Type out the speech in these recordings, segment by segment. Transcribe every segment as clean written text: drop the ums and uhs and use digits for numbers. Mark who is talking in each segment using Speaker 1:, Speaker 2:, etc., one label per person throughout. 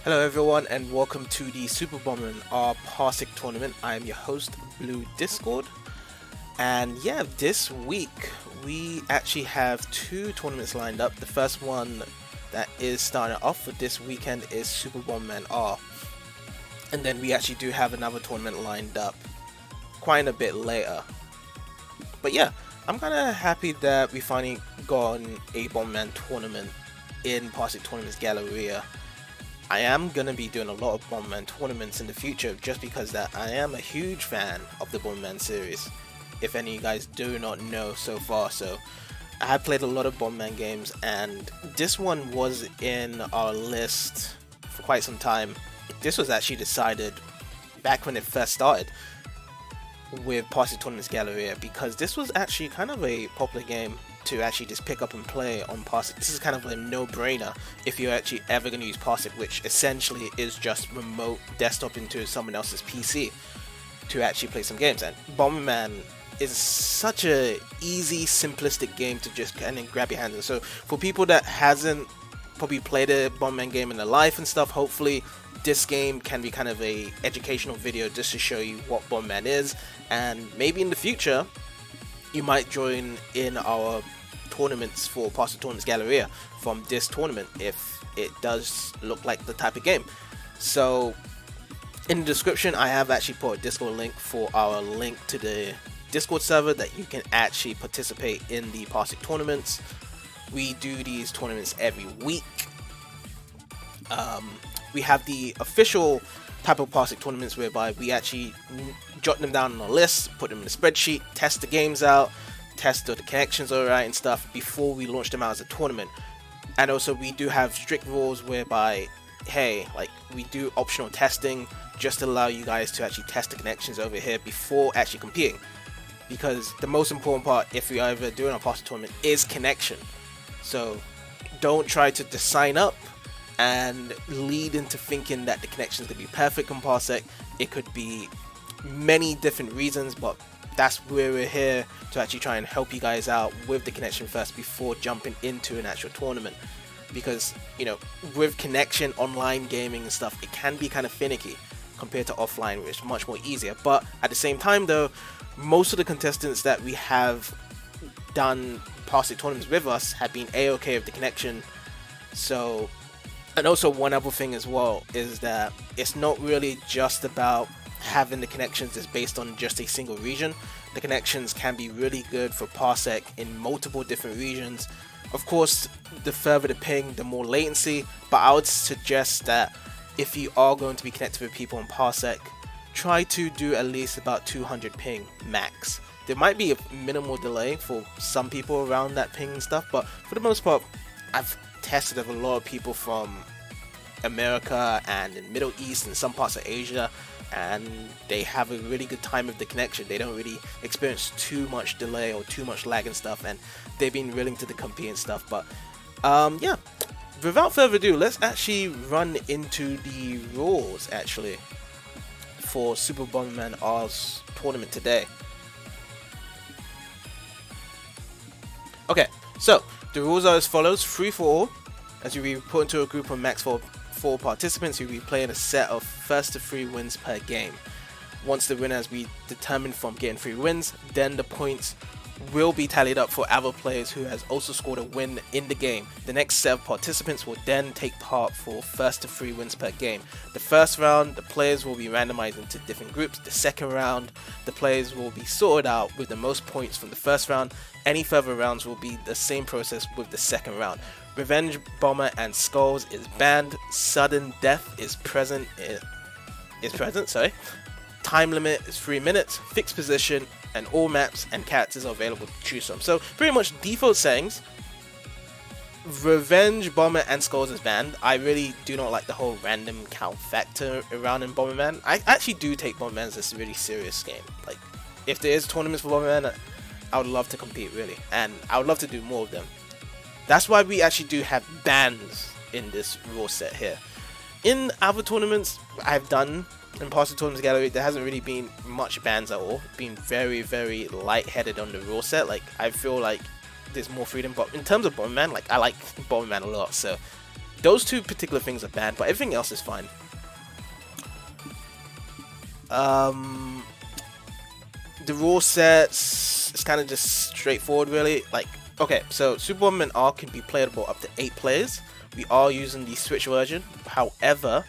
Speaker 1: Hello everyone and welcome to the Super Bomberman R Parsec tournament. I am your host, Blue Discord. And yeah, this week we actually have two tournaments lined up. The first one that is starting off for this weekend is Super Bomberman R. And then we actually do have another tournament lined up quite a bit later. But yeah, I'm kind of happy that we finally got a Bomberman tournament in Parsec Tournaments Galleria. I am going to be doing a lot of Bomberman tournaments in the future just because that I am a huge fan of the Bomberman series. If any of you guys do not know so far, so I have played a lot of Bomberman games and this one was in our list for quite some time. This was actually decided back when it first started with Parsec Tournaments Galleria because this was actually kind of a popular game to actually just pick up and play on Parsec. This is kind of a no-brainer if you're actually ever going to use Parsec, which essentially is just remote desktop into someone else's PC to actually play some games. And Bomberman is such a easy, simplistic game to just kind of grab your hands on. So for people that hasn't probably played a Bomberman game in their life and stuff, hopefully this game can be kind of a educational video just to show you what Bomberman is, and maybe in the future you might join in our tournaments for Parsec Tournaments Galleria from this tournament if it does look like the type of game. So in the description I have actually put a Discord link for our link to the Discord server that you can actually participate in the Parsec tournaments. We do these tournaments every week. We have the official type of Parsec tournaments whereby we actually jot them down on a list, put them in a spreadsheet, test the games out, test that the connections are right and stuff before we launch them out as a tournament. And also we do have strict rules whereby, hey, like we do optional testing just to allow you guys to actually test the connections over here before actually competing. Because the most important part if we are ever doing a Parsec tournament is connection. So don't try to just sign up and lead into thinking that the connection is going to be perfect on Parsec. It could be many different reasons, but that's where we're here to actually try and help you guys out with the connection first before jumping into an actual tournament. Because, you know, with connection, online gaming and stuff, it can be kind of finicky compared to offline, which is much more easier. But at the same time though, most of the contestants that we have done Parsec tournaments with us have been a-okay with the connection. So, and also one other thing as well is that it's not really just about having the connections that's based on just a single region. The connections can be really good for Parsec in multiple different regions. Of course, the further the ping, the more latency, but I would suggest that if you are going to be connected with people on Parsec, try to do at least about 200 ping max. There might be a minimal delay for some people around that ping and stuff, but for the most part, I've tested with a lot of people from America and in Middle East and some parts of Asia, and they have a really good time with the connection. They don't really experience too much delay or too much lag and stuff, and they've been willing to compete and stuff. But yeah, without further ado, let's actually run into the rules actually for Super Bomberman R's tournament today. Okay, so the rules are as follows: free for all. As you be put into a group of max 4 participants, you'll be playing a set of first to 3 wins per game. Once the winner has been determined from getting 3 wins, then the points will be tallied up for other players who has also scored a win in the game. The next set of participants will then take part for first to 3 wins per game. The first round, the players will be randomized into different groups. The second round, the players will be sorted out with the most points from the first round. Any further rounds will be the same process with the second round. Revenge Bomber and Skulls is banned. Sudden Death is present. Sorry. Time limit is 3 minutes. Fixed position, and all maps and characters are available to choose from. So pretty much default settings. Revenge Bomber and Skulls is banned. I really do not like the whole random count factor around in Bomberman. I actually do take Bomberman as a really serious game. Like, if there is tournaments for Bomberman, I would love to compete really, and I would love to do more of them. That's why we actually do have bans in this rule set here. In other tournaments I've done in Parsec Tournaments Gallery, there hasn't really been much bans at all. Been very, very light-headed on the rule set. Like, I feel like there's more freedom, but in terms of Bomberman, like, I like Bomberman a lot, so those two particular things are banned, but everything else is fine. The rule sets, it's kind of just straightforward, really. Like, okay, so Super Bomberman R can be playable up to 8 players. We are using the Switch version. However,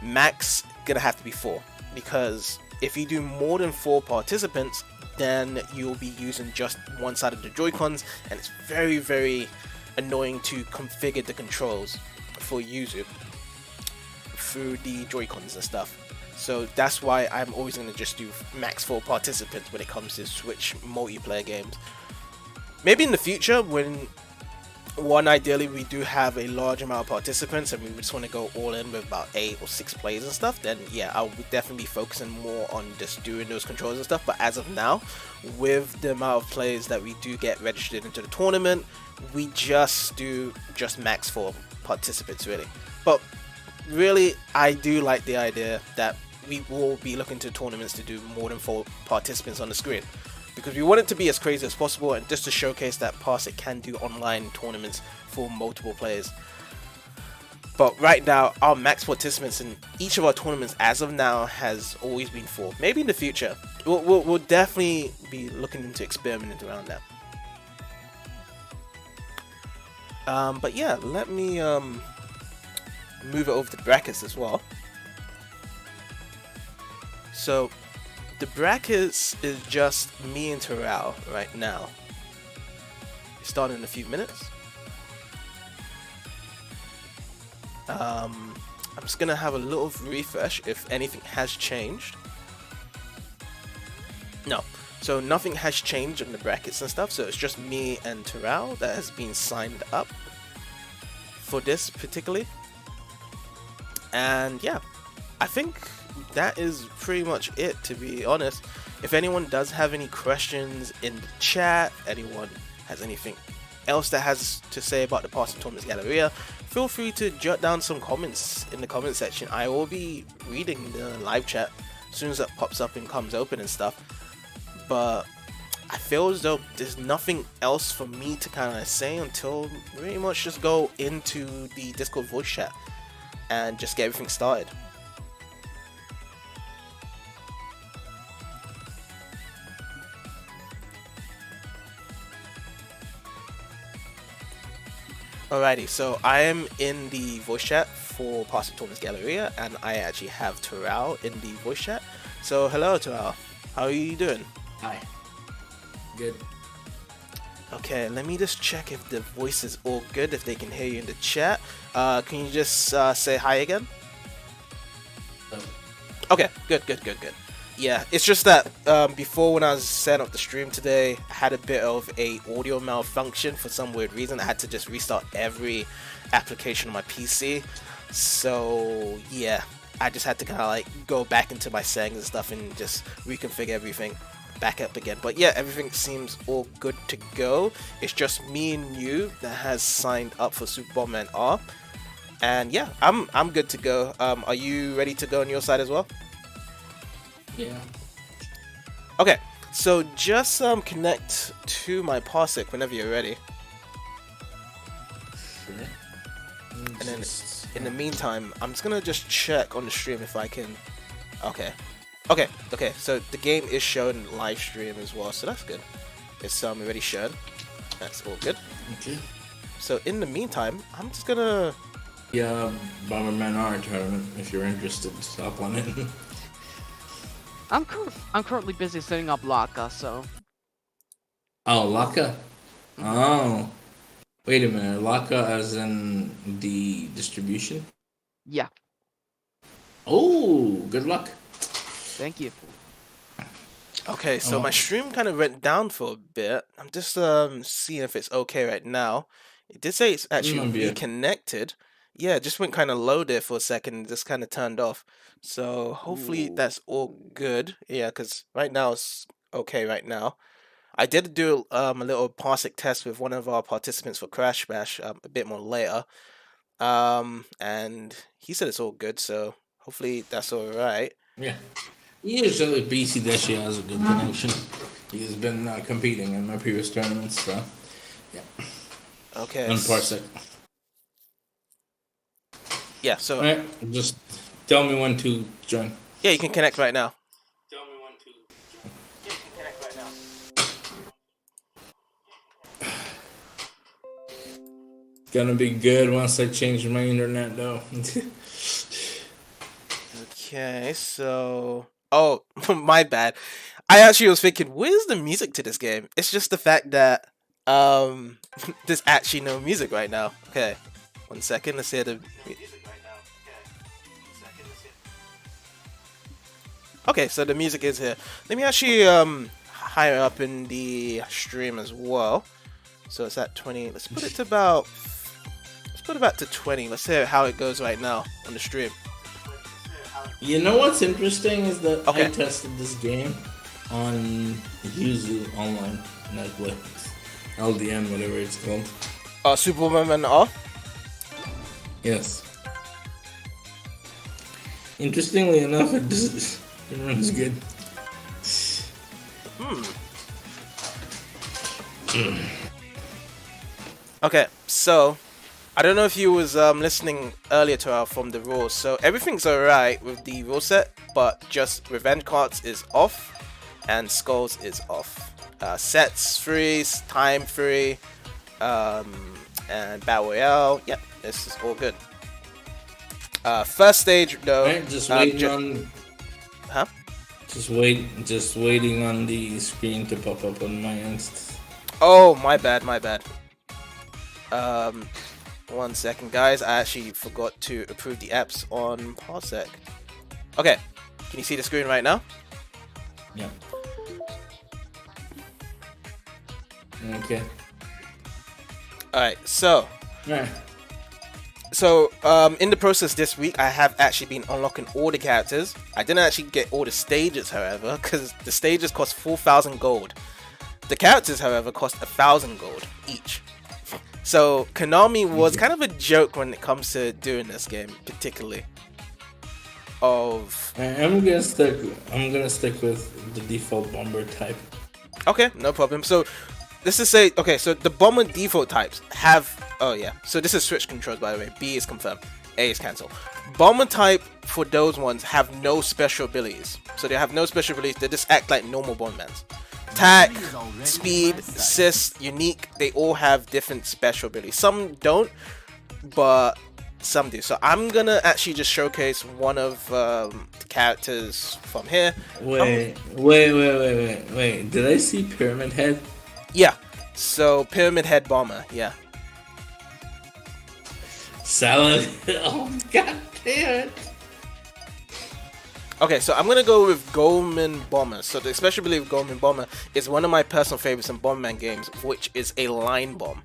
Speaker 1: max gonna have to be 4, because if you do more than 4 participants, then you'll be using just one side of the Joy-Cons, and it's very, very annoying to configure the controls for user through the Joy-Cons and stuff. So that's why I'm always going to just do max 4 participants when it comes to Switch multiplayer games. Maybe in the future, when ideally we do have a large amount of participants and we just want to go all in with about 8 or 6 players and stuff, then yeah, I'll definitely be focusing more on just doing those controls and stuff. But as of now, with the amount of players that we do get registered into the tournament, we just do max 4 participants, really. But really, I do like the idea that we will be looking to tournaments to do more than 4 participants on the screen, because we want it to be as crazy as possible, and just to showcase that Parsec can do online tournaments for multiple players. But right now, our max participants in each of our tournaments as of now has always been 4. Maybe in the future, we'll definitely be looking into experimenting around that. But yeah, let me move it over to brackets as well. So the brackets is just me and Torao right now. Starting in a few minutes. I'm just gonna have a little refresh if anything has changed. No, so nothing has changed in the brackets and stuff, so it's just me and Torao that has been signed up for this particularly. And yeah, I think that is pretty much it, to be honest. If anyone does have any questions in the chat, anyone has anything else that has to say about the Parsec Tournament's Galleria, feel free to jot down some comments in the comment section. I will be reading the live chat as soon as that pops up and comes open and stuff. But I feel as though there's nothing else for me to kind of say until pretty much just go into the Discord voice chat and just get everything started. Alrighty, so I am in the voice chat for Parsec Tournament's Galleria, and I actually have Torao in the voice chat. So hello Torao, how are you doing?
Speaker 2: Hi. Good.
Speaker 1: Okay, let me just check if the voice is all good, if they can hear you in the chat. Can you just say hi again? Okay, good. Yeah, it's just that before, when I was setting up the stream today, I had a bit of a audio malfunction for some weird reason. I had to just restart every application on my PC. So yeah, I just had to kind of like go back into my settings and stuff and just reconfigure everything back up again. But yeah, everything seems all good to go. It's just me and you that has signed up for Super Bomberman R. And yeah, I'm good to go. Are you ready to go on your side as well?
Speaker 2: Yeah.
Speaker 1: Okay, so just connect to my Parsec whenever you're ready.
Speaker 2: Sure.
Speaker 1: And then in the meantime, I'm just gonna just check on the stream if I can. Okay. So the game is shown live stream as well, so that's good. It's already shown. That's all good.
Speaker 2: Okay.
Speaker 1: So in the meantime, I'm just gonna.
Speaker 2: Yeah, Bomberman R tournament. If you're interested, stop on it.
Speaker 3: I'm currently busy setting up Laka, so.
Speaker 2: Oh, Laka. Oh, wait a minute. Laka as in the distribution?
Speaker 3: Yeah.
Speaker 2: Oh, good luck.
Speaker 3: Thank you.
Speaker 1: Okay, so my stream kind of went down for a bit. I'm just seeing if it's okay right now. It did say it's actually reconnected. Yeah, it just went kind of low there for a second and just kind of turned off. So hopefully that's all good. Yeah, because right now it's okay right now. I did do a little Parsec test with one of our participants for Crash Bash a bit more later. And he said it's all good, so hopefully that's all right.
Speaker 2: Yeah. Usually BC Deshi has a good connection. He's been competing in my previous tournaments, so yeah.
Speaker 1: Okay.
Speaker 2: On Parsec.
Speaker 1: Yeah, so
Speaker 2: Alright, just tell me when to join.
Speaker 1: yeah, you can connect right now.
Speaker 2: Gonna be good once I change my internet though.
Speaker 1: Okay, so oh, my bad. I actually was thinking, where's the music to this game? It's just the fact that there's actually no music right now. Okay, 1 second. Let's hear the. Okay, so the music is here. Let me actually higher up in the stream as well. So it's at 20. Let's put it to about. Let's put it back to 20. Let's hear how it goes right now on the stream.
Speaker 2: You know what's interesting is that
Speaker 1: Okay.
Speaker 2: I tested this game on Yuzu Online Netflix, LDN, whatever it's called.
Speaker 1: Super Bomberman off.
Speaker 2: Yes. Interestingly enough, it runs good.
Speaker 1: Okay, so I don't know if you was listening earlier to from the rules. So everything's alright with the rule set, but just revenge cards is off and skulls is off. Sets free, time free, and battle royale. Yep, this is all good. First stage though.
Speaker 2: Right, just waiting on.
Speaker 1: Huh?
Speaker 2: Just waiting on the screen to pop up on my instance.
Speaker 1: Oh, my bad, my bad. 1 second, guys. I actually forgot to approve the apps on Parsec. Okay, can you see the screen right now?
Speaker 2: Yeah. Okay.
Speaker 1: Alright, so
Speaker 2: Right.
Speaker 1: in the process this week, I have actually been unlocking all the characters. I didn't actually get all the stages, however, because the stages cost 4,000 gold. The characters, however, cost 1,000 gold each. So Konami was kind of a joke when it comes to doing this game, particularly.
Speaker 2: I'm gonna stick with the default bomber type.
Speaker 1: Okay, no problem. So this is say okay. So the bomber default types have. Oh yeah. So this is switch controls, by the way. B is confirmed. A is cancelled. Bomber type for those ones have no special abilities. So they have no special abilities. They just act like normal Bombermans. Attack, speed, assist, unique. They all have different special abilities. Some don't, but some do. So I'm gonna actually just showcase one of the characters from here.
Speaker 2: Wait. Did I see Pyramid Head?
Speaker 1: Yeah. So Pyramid Head Bomber. Yeah.
Speaker 2: Salad. Oh god damn it.
Speaker 1: Okay, so I'm gonna go with Goemon Bomber. So the special ability of Goemon Bomber is one of my personal favorites in Bomberman games, which is a line bomb.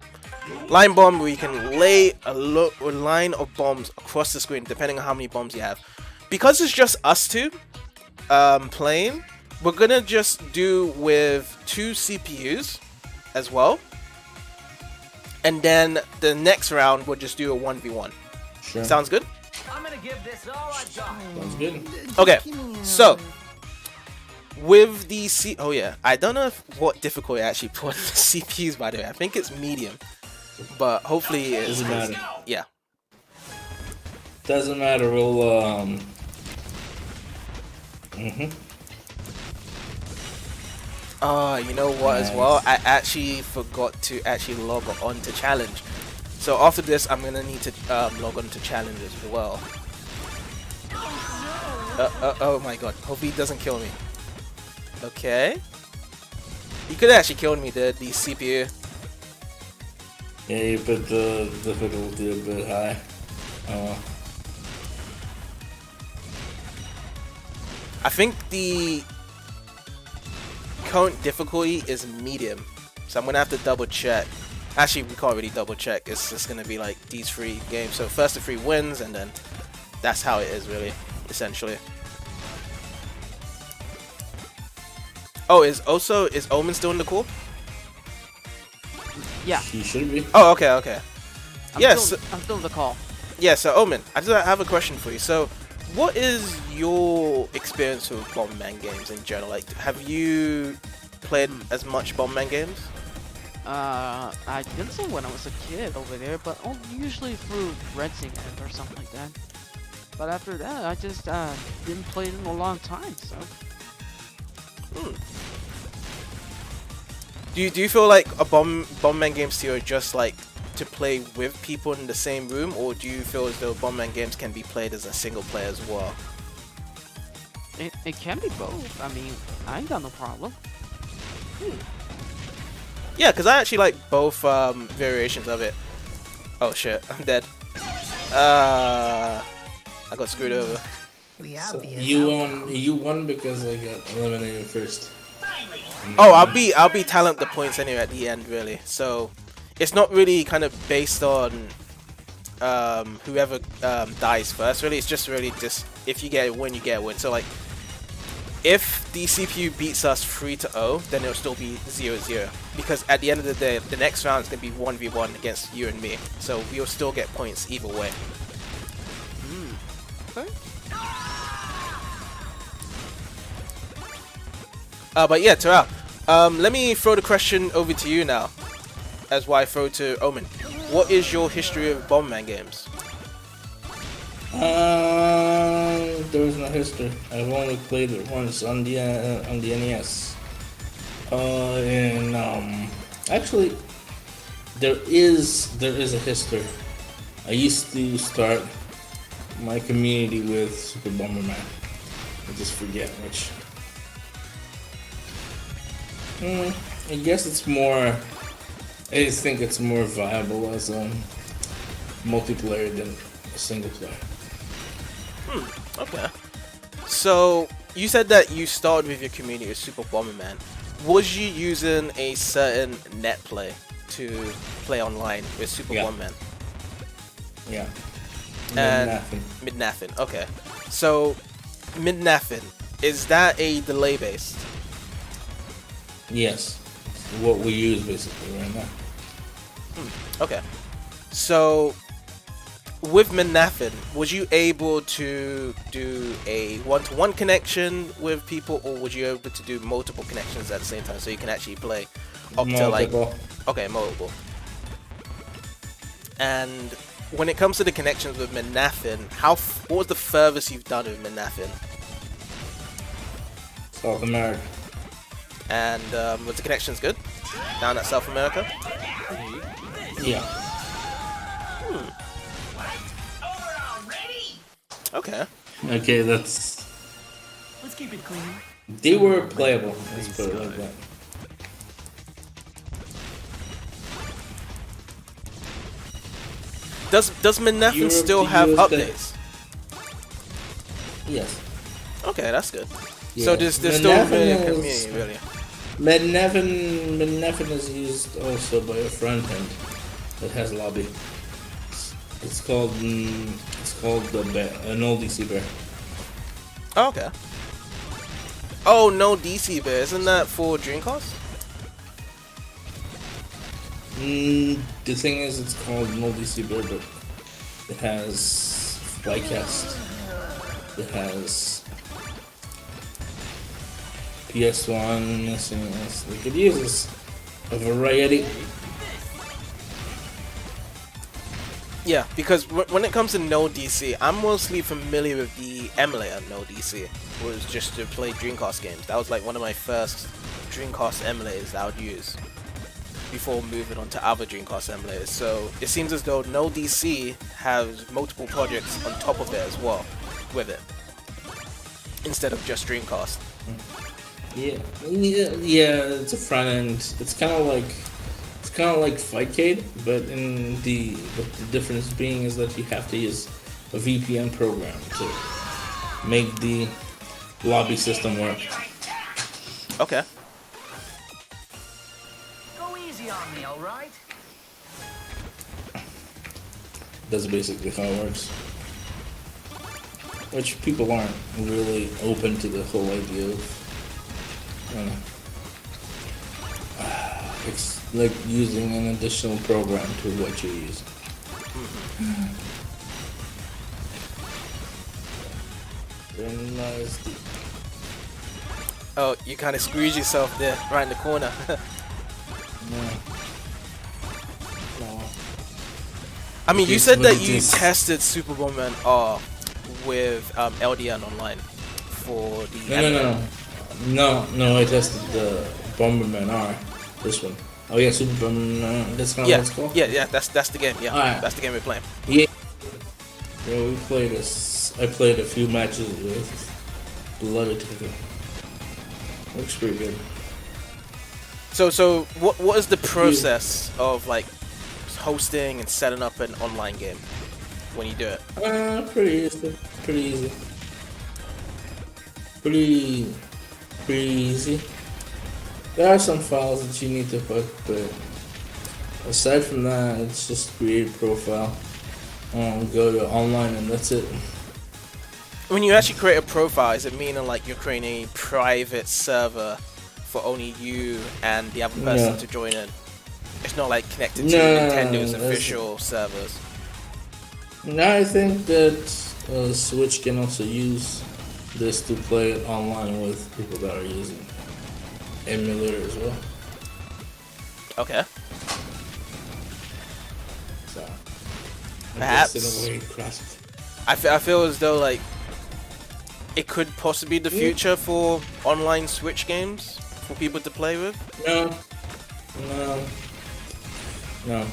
Speaker 1: Line bomb where you can lay a line of bombs across the screen, depending on how many bombs you have. Because it's just us two playing, we're gonna just do with 2 CPUs as well. And then the next round we'll just do a 1v1.
Speaker 2: Sure.
Speaker 1: Sounds good?
Speaker 4: I'm gonna give this all I got.
Speaker 2: Sounds good.
Speaker 1: Okay, so with the oh yeah, I don't know what difficulty I actually put on the CPUs, by the way. I think it's medium, but hopefully it's
Speaker 2: Doesn't matter.
Speaker 1: yeah.
Speaker 2: Doesn't matter. We'll
Speaker 1: You know what as well? I actually forgot to actually log on to challenge. So after this, I'm gonna need to log on to challenge as well. Oh my god! Hope he doesn't kill me. Okay. He could actually kill me, the CPU.
Speaker 2: Yeah, you put the difficulty a bit high.
Speaker 1: I think the current difficulty is medium, so I'm gonna have to double check. Actually, we can't really double check. It's just gonna be like these 3 games. So first the 3 wins, and then that's how it is, really, essentially. Oh, is Omen still in the call?
Speaker 3: Yeah.
Speaker 2: You should be.
Speaker 1: Oh, okay.
Speaker 3: I'm
Speaker 1: Yes.
Speaker 3: still in the call.
Speaker 1: Yeah. So Omen, I have a question for you. So, what is your experience with Bomberman games in general? Like, have you played as much Bomberman games?
Speaker 3: I did so when I was a kid over there, but usually through renting it or something like that. But after that, I just didn't play it in a long time, so.
Speaker 1: Do you feel like a Bomberman games to you are just like to play with people in the same room, or do you feel as though Bomberman games can be played as a single player as well?
Speaker 3: It can be both. I mean, I ain't got no problem.
Speaker 1: Yeah, because I actually like both variations of it. Oh shit, I'm dead. I got screwed over.
Speaker 2: So you won because I got eliminated first.
Speaker 1: Oh, I'll be tallying the points anyway at the end, really. So it's not really kind of based on whoever dies first. Really, it's just really just if you get a win, you get a win. So like, if the CPU beats us 3-0, then it'll still be 0-0. Because at the end of the day, the next round is gonna be 1v1 against you and me. So we'll still get points either way.
Speaker 3: Okay.
Speaker 1: But yeah, Torao, let me throw the question over to you now, as what I throw to Omen. What is your history of Bomberman games?
Speaker 2: There is no history. I've only played it once on the NES. Actually, there is a history. I used to start my community with Super Bomberman. I just forget which. I guess it's more. I think it's more viable as a multiplayer than a single player.
Speaker 1: Okay. So you said that you started with your community with Super Bomberman. Was you using a certain net play to play online with Super Bomberman?
Speaker 2: Yeah.
Speaker 1: And mid-naffin. Okay. So mid-naffin, is that a delay based?
Speaker 2: Yes. What we use basically right now.
Speaker 1: Okay. So with mid-naffin, was you able to do a one-to-one connection with people, or was you able to do multiple connections at the same time so you can actually play up to like multiple? And when it comes to the connections with mid-naffin, what was the furthest you've done with mid-naffin?
Speaker 2: South America.
Speaker 1: And was the connections good down at South America?
Speaker 2: Yeah.
Speaker 1: Okay.
Speaker 2: Okay, that's.
Speaker 4: Let's keep it clean.
Speaker 2: They were playable. Let's put it like that.
Speaker 1: Does mid-naffin still have updates?
Speaker 2: Yes.
Speaker 1: Okay, that's good.
Speaker 2: Yeah.
Speaker 1: So there's still really a community, really.
Speaker 2: Mid-naffin is used also by a front end that has lobby. It's called an old DC bear.
Speaker 1: Oh, okay. Oh no, DC Bear, isn't that for Dreamcast?
Speaker 2: The thing is, it's called an old DC bear, but it has Flycast. It has PS1, SNES. Like, it uses a variety.
Speaker 1: Yeah, because when it comes to No DC, I'm mostly familiar with the emulator No DC, was just to play Dreamcast games. That was like one of my first Dreamcast emulators that I would use before moving on to other Dreamcast emulators. So it seems as though No DC has multiple projects on top of it as well with it, instead of just Dreamcast.
Speaker 2: Yeah, it's a front end. It's kind of like Fightcade, but the difference being is that you have to use a VPN program to make the lobby system work.
Speaker 1: Okay.
Speaker 4: Go easy on me, all right?
Speaker 2: That's basically how it works. Which people aren't really open to the whole idea of. It's like using an additional program to what you use. Very nice.
Speaker 1: Oh, you kind of squeeze yourself there, right in the corner.
Speaker 2: Yeah.
Speaker 1: I mean, you
Speaker 2: It's
Speaker 1: said
Speaker 2: what
Speaker 1: that
Speaker 2: it
Speaker 1: you
Speaker 2: is.
Speaker 1: tested Super Bomberman R with LDN online for the
Speaker 2: No, I tested the Bomberman R. This one. Oh yeah, Super Bomberman. That's not what
Speaker 1: Yeah,
Speaker 2: it's called.
Speaker 1: yeah, that's the game. Yeah,
Speaker 2: Alright.
Speaker 1: that's the game we're playing.
Speaker 2: Yeah. Yeah, we played this. I played a few matches with Blooded Ticket. Looks pretty good.
Speaker 1: So what is the process of like hosting and setting up an online game when you do it?
Speaker 2: Pretty easy. Pretty easy. There are some files that you need to put, but aside from that, it's just create a profile, go to online, and that's it.
Speaker 1: When you actually create a profile, is it meaning like you're creating a private server for only you and the other person
Speaker 2: Yeah.
Speaker 1: to join in? It's not like connected to
Speaker 2: No,
Speaker 1: Nintendo's
Speaker 2: that's-
Speaker 1: official servers.
Speaker 2: Now I think that Switch can also use this to play it online with people that are using emulator as well.
Speaker 1: Okay.
Speaker 2: So I
Speaker 1: Perhaps.
Speaker 2: guess in a way, cross.
Speaker 1: I feel as though like it could possibly be the future for online Switch games for people to play with.
Speaker 2: No.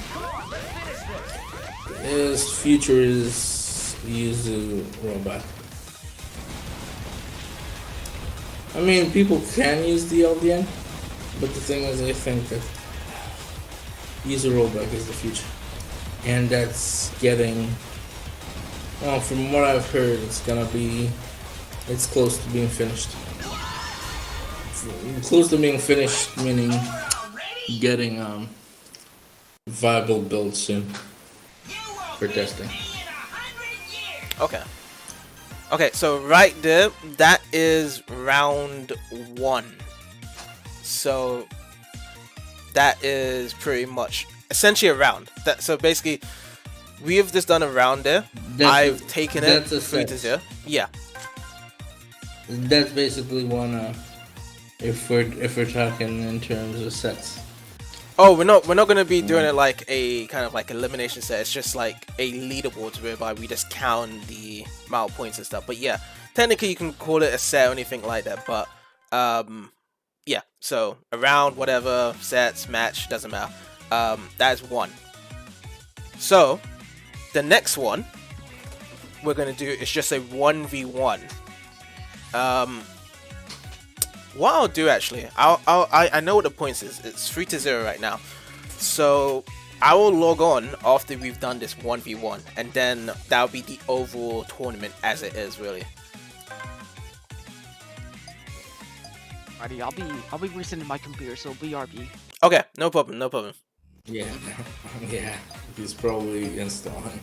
Speaker 2: His future is use a robot. I mean, people can use the LDN, but the thing is, I think that user rollback is the future, and that's getting. Well, from what I've heard, it's close to being finished. Close to being finished, meaning getting viable build soon for testing.
Speaker 1: Okay, so right there, that is round 1. So that is pretty much essentially a round. So basically, we have just done a round there. I've taken it
Speaker 2: that's a
Speaker 1: 3-0. Yeah.
Speaker 2: That's basically one. If we're talking in terms of sets.
Speaker 1: Oh, we're not gonna be doing it like a kind of like elimination set. It's just like a leaderboard whereby we just count the amount of points and stuff. But yeah, technically you can call it a set or anything like that. But yeah. So a round, whatever, sets, match, doesn't matter. That's 1. So the next one we're gonna do is just a 1v1. What I'll do actually, I know what the points is. It's 3-0 right now, so I will log on after we've done this 1v1, and then that'll be the overall tournament as it is really.
Speaker 3: Alrighty, I'll be resetting my computer, so BRB.
Speaker 1: Okay, no problem.
Speaker 2: Yeah, he's probably installing.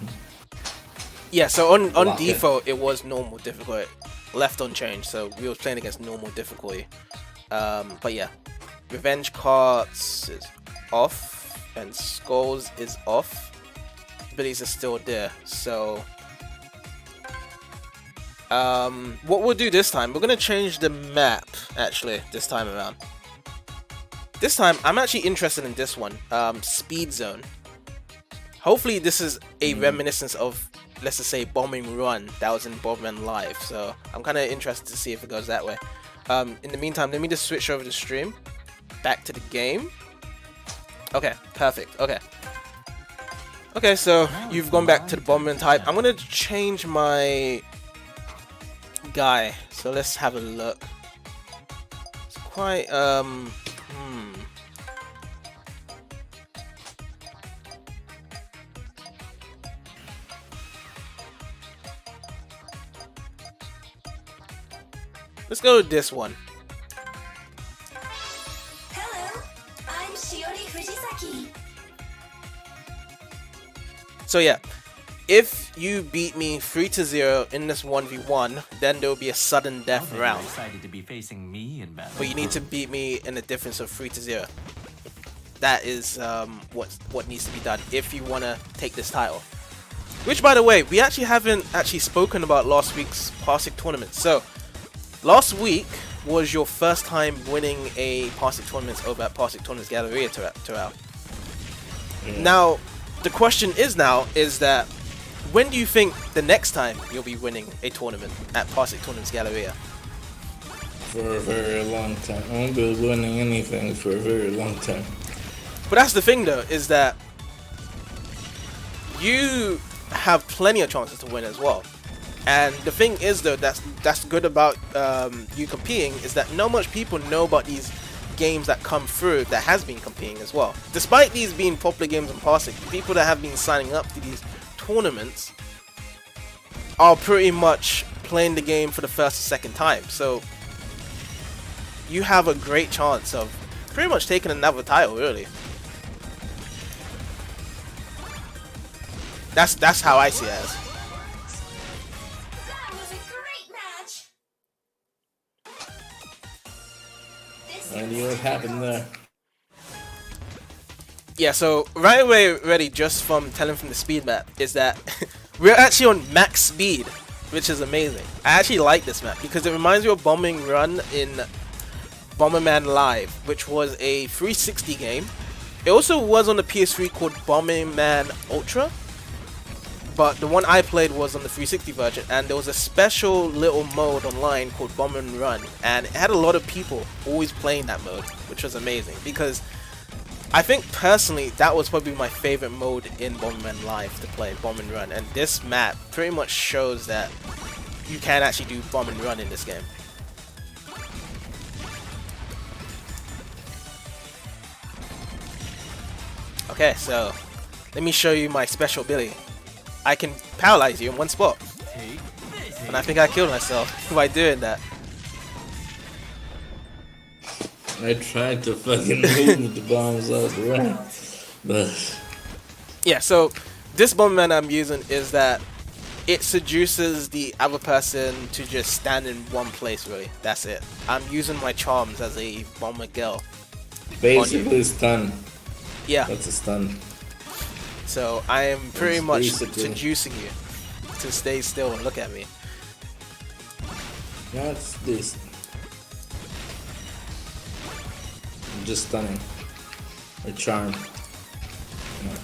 Speaker 1: Yeah, so on
Speaker 2: Lock it.
Speaker 1: default it was normal difficulty, left unchanged, so we were playing against normal difficulty. But yeah, Revenge Cards is off and Skulls is off. Abilities are still there, so what we'll do this time, we're gonna change the map actually this time around. This time I'm actually interested in this one, Speed Zone. Hopefully this is a reminiscence of, let's just say, Bombing Run that was in Bomberman Live, so I'm kind of interested to see if it goes that way. In the meantime, let me just switch over the stream back to the game. Okay, perfect. Okay, so you've gone back to the Bomberman type. I'm gonna change my guy, so let's have a look. It's quite let's go with this one.
Speaker 5: Hello, I'm Shiori Fujisaki.
Speaker 1: So yeah, if you beat me 3-0 in this 1v1, then there will be a sudden death round.
Speaker 4: Excited to be facing me in battle.
Speaker 1: But you need to beat me in a difference of 3-0. That is what needs to be done if you want to take this title. Which, by the way, we actually haven't spoken about last week's Parsec tournament. So last week was your first time winning a Parsec tournament over at Parsec Tournaments Galleria, Torao. Now, the question is now is that when do you think the next time you'll be winning a tournament at Parsec Tournaments Galleria?
Speaker 2: For a very long time. I won't be winning anything for a very long time.
Speaker 1: But that's the thing though, is that you have plenty of chances to win as well. And the thing is though, that's good about you competing, is that not much people know about these games that come through that has been competing as well. Despite these being popular games on Parsec, people that have been signing up to these tournaments are pretty much playing the game for the first or second time. So you have a great chance of pretty much taking another title, really. That's how I see it as.
Speaker 5: That was a great match.
Speaker 2: I knew what happened there.
Speaker 1: Yeah, so right away already, just from telling from the speed map, is that we're actually on max speed, which is amazing. I actually like this map because it reminds me of Bombing Run in Bomberman Live, which was a 360 game. It also was on the PS3 called Bomberman Ultra, but the one I played was on the 360 version, and there was a special little mode online called Bomberman Run, and it had a lot of people always playing that mode, which was amazing because I think personally that was probably my favorite mode in Bomberman Live to play, Bomberman Run, and this map pretty much shows that you can actually do bomb and run in this game. Okay, so let me show you my special ability. I can paralyze you in one spot, and I think I killed myself by doing that.
Speaker 2: I tried to fucking move the bombs out the way, but
Speaker 1: yeah, so this Bomberman I'm using is that it seduces the other person to just stand in one place, really. That's it. I'm using my charms as a bomber girl.
Speaker 2: basically stun.
Speaker 1: Yeah.
Speaker 2: That's a stun.
Speaker 1: So I am pretty
Speaker 2: That's
Speaker 1: much
Speaker 2: basically
Speaker 1: seducing you to stay still and look at me.
Speaker 2: That's this. I'm just stunning. A charm. Yeah.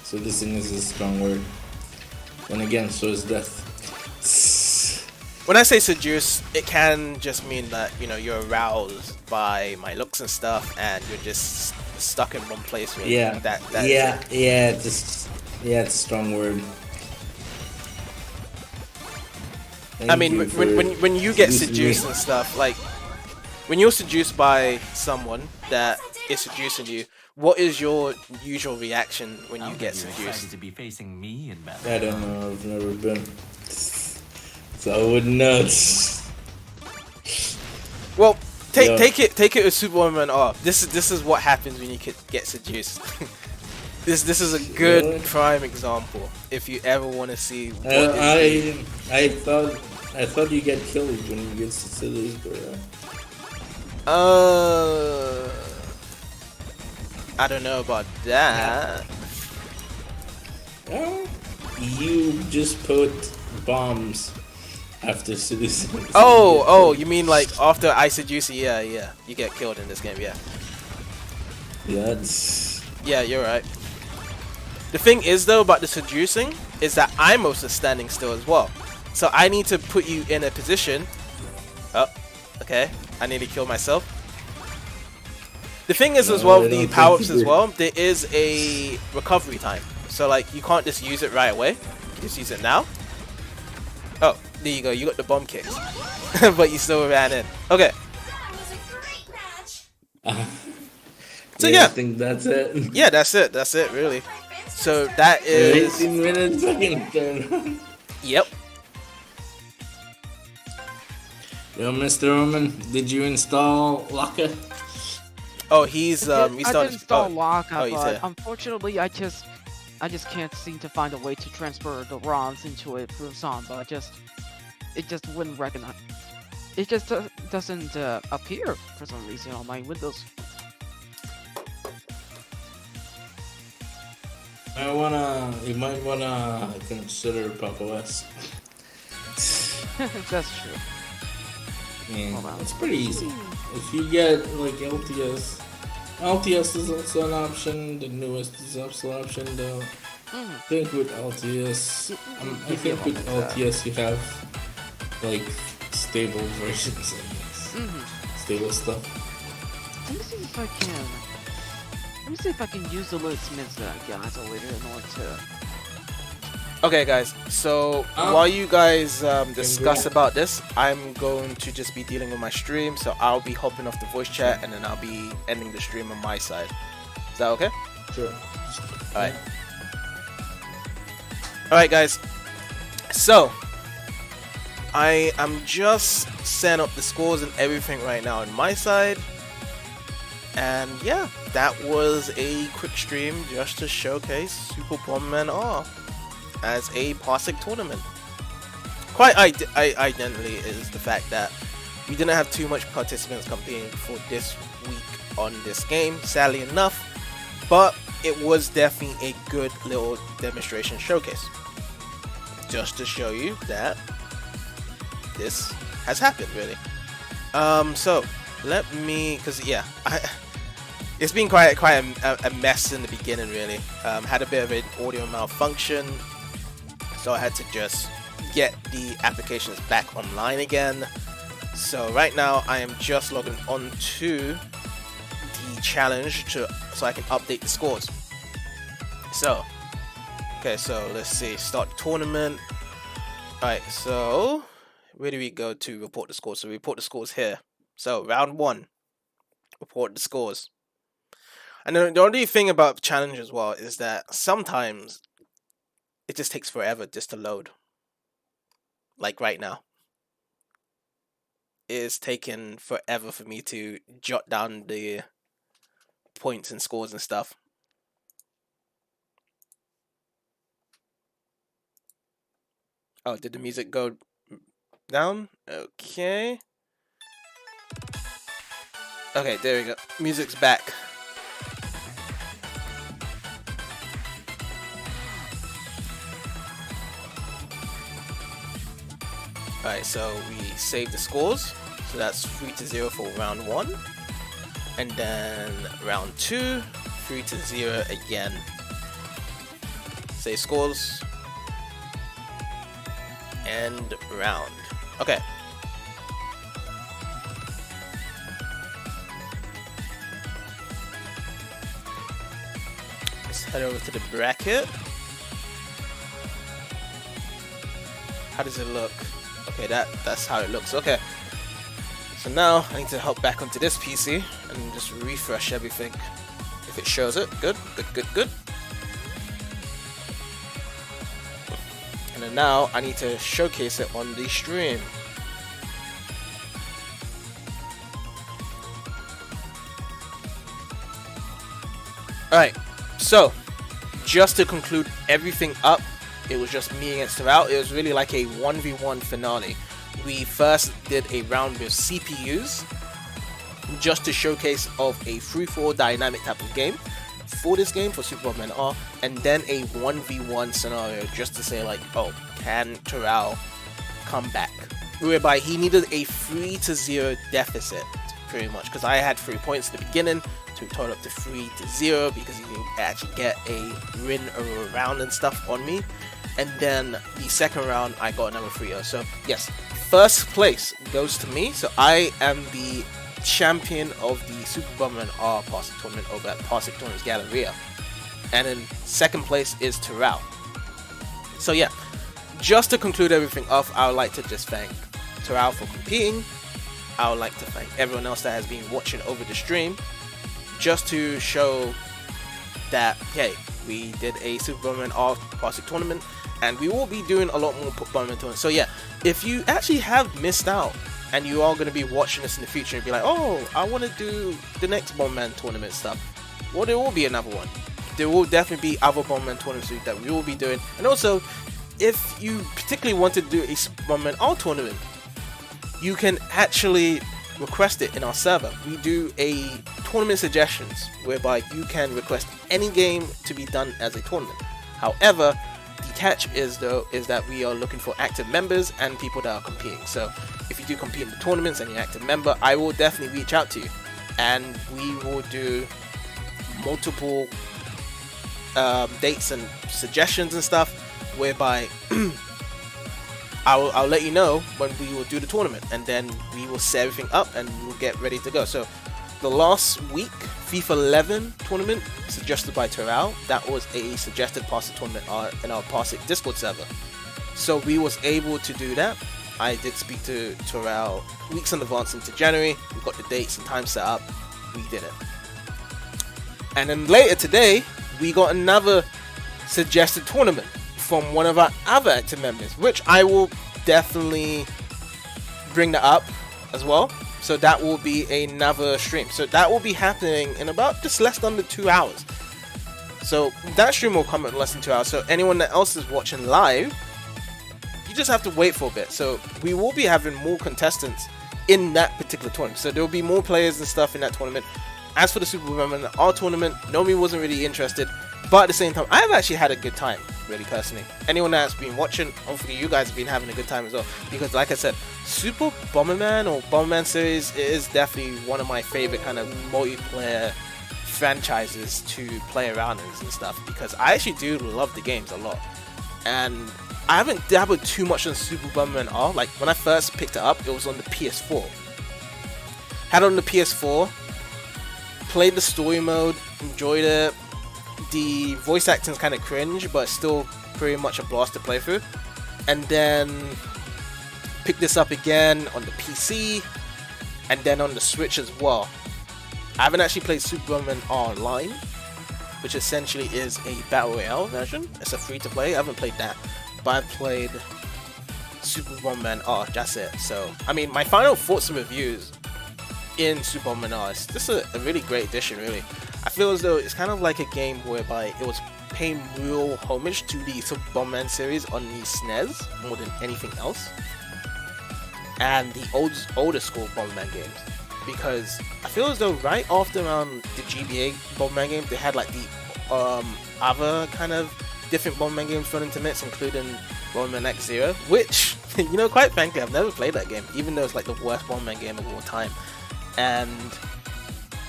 Speaker 2: So this thing is a strong word. And again, so is death.
Speaker 1: When I say seduce, it can just mean that, you know, you're aroused by my looks and stuff, and you're just stuck in one place. Really.
Speaker 2: Yeah. It's a strong word.
Speaker 1: I mean, when you get seduced and stuff, like when you're seduced by someone that is seducing you, what is your usual reaction when you get seduced?
Speaker 4: To be facing me in battle.
Speaker 2: I don't know. I've never been. So I wouldn't know.
Speaker 1: Well, take it as Superwoman off. This is what happens when you get seduced. This is a good prime example if you ever want to see.
Speaker 2: I thought you get killed when you get seduced.
Speaker 1: I don't know about that.
Speaker 2: You just put bombs after seducing.
Speaker 1: Oh, you mean like after I seduce you? Yeah, you get killed in this game. Yeah. Yeah, you're right. The thing is though about the seducing is that I'm also standing still as well. So I need to put you in a position. Oh, okay. I nearly killed myself. The thing is as well, the power-ups as well, there is a recovery time. So like you can't just use it right away. You just use it now. Oh, there you go. You got the bomb kicks. But you still ran in. Okay.
Speaker 5: That was a great match.
Speaker 1: So yeah.
Speaker 2: I think that's it.
Speaker 1: Yeah, that's it. That's it, really. So that is
Speaker 2: 18 minutes fucking turn.
Speaker 1: Yep.
Speaker 2: Yo, Mr. Roman, did you install Laka?
Speaker 1: Oh, he's
Speaker 3: I
Speaker 1: he's
Speaker 3: did
Speaker 1: started.
Speaker 3: install
Speaker 1: Oh,
Speaker 3: Lockup,
Speaker 1: he's
Speaker 3: but
Speaker 1: here.
Speaker 3: unfortunately I just can't seem to find a way to transfer the ROMs into it through SOM, but it just wouldn't recognize. It just doesn't appear for some reason on my Windows.
Speaker 2: You might wanna consider Pop OS.
Speaker 3: That's true.
Speaker 2: Yeah,
Speaker 3: Hold on.
Speaker 2: it's pretty easy. If you get like LTS LTS is also an option. The newest is also an option, though. I think with LTS, I think with LTS you have like stable versions, I guess. Stable stuff.
Speaker 3: Let me see if I can. Let me see if I can use the Smiths guys over here in order to.
Speaker 1: Okay, guys. So while you guys discuss about this, I'm going to just be dealing with my stream. So I'll be hopping off the voice chat, and then I'll be ending the stream on my side. Is that okay?
Speaker 2: Sure.
Speaker 1: All right. All right, guys. So I am just setting up the scores and everything right now on my side. And yeah, that was a quick stream just to showcase Super Bomberman R as a Parsec tournament. Quite identically is the fact that we didn't have too much participants competing for this week on this game, sadly enough, but it was definitely a good little demonstration showcase. Just to show you that this has happened, really. So let me, cause yeah, it's been quite a mess in the beginning, really. Had a bit of an audio malfunction, so I had to just get the applications back online again. So right now I am just logging on to the challenge so I can update the scores. So okay, so let's see, start tournament. Alright, so where do we go to report the scores? So we report the scores here. So round 1, report the scores. And the only thing about the challenge as well is that sometimes it just takes forever just to load. Like right now. It's taken forever for me to jot down the points and scores and stuff. Oh, did the music go down? Okay. Okay, there we go. Music's back. Alright, so we save the scores. So that's 3-0 for round 1. And then round 2, 3-0 again. Save scores. End round. Okay. Let's head over to the bracket. How does it look? Okay, that's how it looks. Okay. So now I need to hop back onto this PC and just refresh everything. If it shows it, good. And then now I need to showcase it on the stream. Alright, so just to conclude everything up, it was just me against Torao. It was really like a 1v1 finale. We first did a round with CPUs just to showcase of a free-for-all dynamic type of game for this game, for Super Bomberman R, and then a 1v1 scenario just to say like, oh, can Torao come back? Whereby he needed a 3-0 deficit, pretty much, because I had 3 points at the beginning to total up to 3-0 because he didn't actually get a win or a round and stuff on me. And then the second round I got another 3-0. So yes, first place goes to me. So I am the champion of the Super Bomberman R Parsec tournament over at Parsec Tournament's Galleria. And in second place is Torao. So yeah, just to conclude everything off, I would like to just thank Torao for competing. I would like to thank everyone else that has been watching over the stream, just to show that, hey, we did a Super Bomberman R Parsec tournament, and we will be doing a lot more Bomberman tournaments. So yeah, if you actually have missed out, and you are going to be watching this in the future and be like, oh, I want to do the next Bomberman tournament stuff, well, there will be another one. There will definitely be other Bomberman tournaments that we will be doing. And also, if you particularly want to do a Bomberman R tournament, you can actually request it in our server. We do a tournament suggestions whereby you can request any game to be done as a tournament. However, the catch is that we are looking for active members and people that are competing. So if you do compete in the tournaments and you're an active member, I will definitely reach out to you and we will do multiple dates and suggestions and stuff, whereby I'll let you know when we will do the tournament, and then we will set everything up and we'll get ready to go. So the last week, FIFA 11 tournament suggested by Torao, that was a suggested Parsec tournament in our Parsec Discord server. So we was able to do that. I did speak to Torao weeks in advance into January. We got the dates and time set up. We did it. And then later today, we got another suggested tournament from one of our other active members, which I will definitely bring that up as well. So that will be another stream. So that will be happening in about just less under 2 hours. So that stream will come in less than 2 hours. So anyone that else is watching live, you just have to wait for a bit. So we will be having more contestants in that particular tournament. So there will be more players and stuff in that tournament. As for the Super Bomberman, our tournament, Nomi wasn't really interested. But at the same time, I've actually had a good time, really, personally. Anyone that's been watching, hopefully you guys have been having a good time as well. Because like I said, Super Bomberman or Bomberman series is definitely one of my favorite kind of multiplayer franchises to play around in and stuff. Because I actually do love the games a lot. And I haven't dabbled too much on Super Bomberman R. Like, when I first picked it up, it was on the PS4. Had it on the PS4. Played the story mode, enjoyed it. The voice acting is kind of cringe, but still pretty much a blast to play through. And then picked this up again on the PC, and then on the Switch as well. I haven't actually played Super Bomberman Online, which essentially is a Battle Royale version. It's a free-to-play. I haven't played that, but I've played Super Bomberman R. That's it. So, I mean, my final thoughts and reviews in Super Bomberman R is this is a really great addition, really. I feel as though it's kind of like a game whereby it was paying real homage to the Super Bomberman series on the SNES more than anything else, and the older school Bomberman games, because I feel as though right after the GBA Bomberman game, they had like the other kind of different Bomberman games thrown into mix, including Bomberman X Zero, which, you know, quite frankly, I've never played that game, even though it's like the worst Bomberman game of all time. And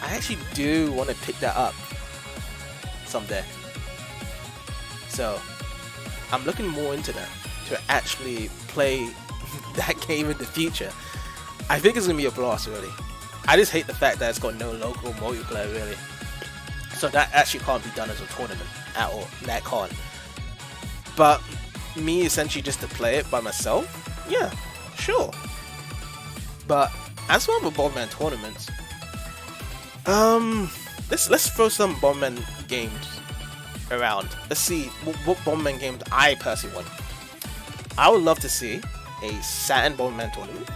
Speaker 1: I actually do want to pick that up someday. So I'm looking more into that, to actually play that game in the future. I think it's going to be a blast, really. I just hate the fact that it's got no local multiplayer, really. So that actually can't be done as a tournament at all. That can't. But me essentially just to play it by myself, yeah, sure. But as for the Bomberman tournaments, let's throw some Bomberman games around. Let's see what Bomberman games I personally want. I would love to see a Saturn Bomberman tournament,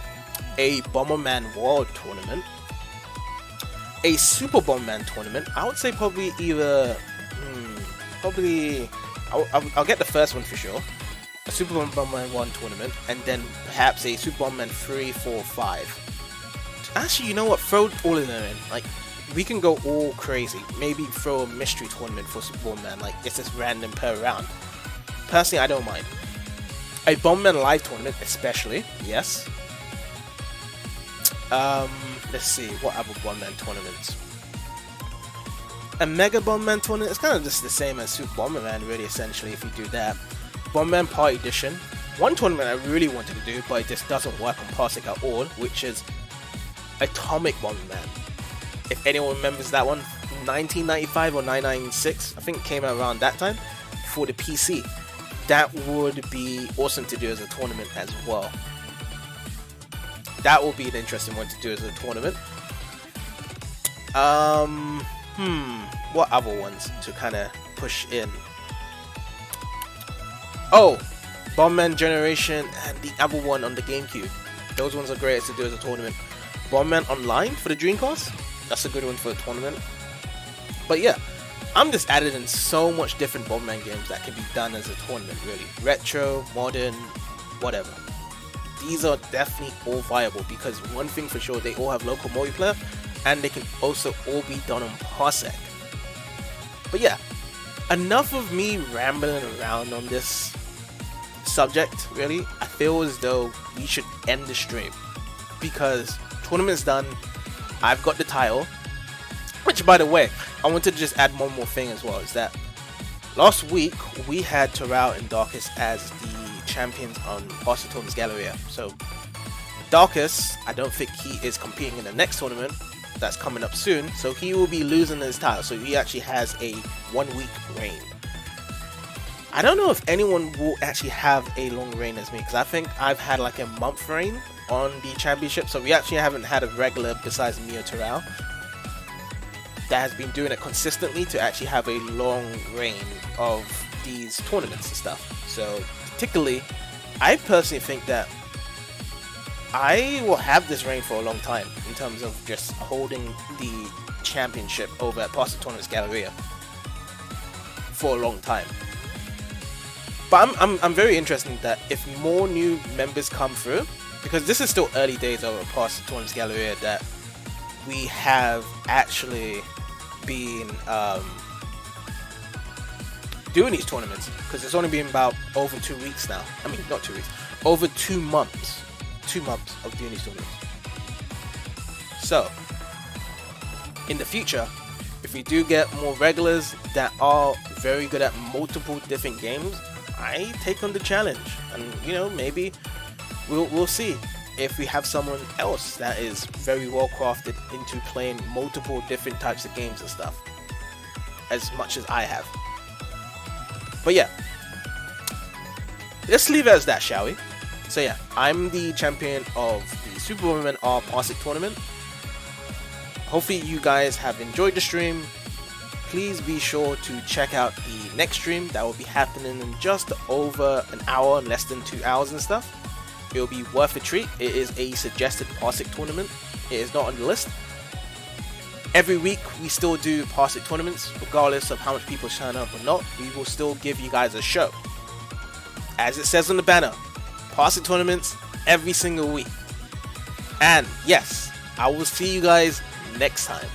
Speaker 1: a Bomberman World tournament, a Super Bomberman tournament. I would say probably either, I'll get the first one for sure. A Super Bomberman 1 tournament, and then perhaps a Super Bomberman 3, 4, 5. Actually, you know what? Throw all of them in. Like, we can go all crazy. Maybe throw a mystery tournament for Super Bomberman. Like, it's just random per round. Personally, I don't mind. A Bomberman Live tournament, especially. Yes. Let's see. What other Bomberman tournaments? A Mega Bomberman tournament. It's kind of just the same as Super Bomberman, really, essentially, if you do that. Bomberman Party Edition. One tournament I really wanted to do, but it just doesn't work on Parsec at all, which is Atomic Bomberman. If anyone remembers that one, 1995 or 1996, I think it came out around that time, for the PC. That would be awesome to do as a tournament as well. That would be an interesting one to do as a tournament. What other ones to kind of push in? Oh, Bomberman Generation and the other one on the GameCube. Those ones are great to do as a tournament. Bomberman Online for the Dreamcast. That's a good one for a tournament. But yeah, I'm just added in so much different Bomberman games that can be done as a tournament, really. Retro, modern, whatever. These are definitely all viable because one thing for sure, they all have local multiplayer and they can also all be done on Parsec. But yeah, enough of me rambling around on this subject, really. I feel as though we should end the stream because tournament's done. I've got the title, which Actually, by the way, I wanted to just add one more thing as well. Is that last week we had Torao and Darkus as the champions on Parsec Tournament's Galleria. So Darkus, I don't think he is competing in the next tournament that's coming up soon. So he will be losing his title. So he actually has a 1 week reign. I don't know if anyone will actually have a long reign as me, because I think I've had like a month reign on the championship. So we actually haven't had a regular besides me or Torao that has been doing it consistently to actually have a long reign of these tournaments and stuff. So particularly, I personally think that I will have this reign for a long time in terms of just holding the championship over at Parsec Tournament's Galleria for a long time. But I'm very interested in that if more new members come through, because this is still early days of Parsec Tournament's Galleria, that we have actually been doing these tournaments, because it's only been about over 2 weeks now. I mean, not 2 weeks, over 2 months. 2 months of doing these tournaments. So, in the future, if we do get more regulars that are very good at multiple different games, I take on the challenge, and you know, maybe we'll see if we have someone else that is very well crafted into playing multiple different types of games and stuff, as much as I have. But yeah, let's leave it as that, shall we? So yeah, I'm the champion of the Super Bomberman R Parsec Tournament. Hopefully you guys have enjoyed the stream. Please be sure to check out the next stream that will be happening in just over an hour, less than 2 hours and stuff. It will be worth a treat. It is a suggested Parsec tournament. It is not on the list. Every week we still do Parsec tournaments, regardless of how much people turn up or not. We will still give you guys a show. As it says on the banner, Parsec tournaments every single week. And yes, I will see you guys next time.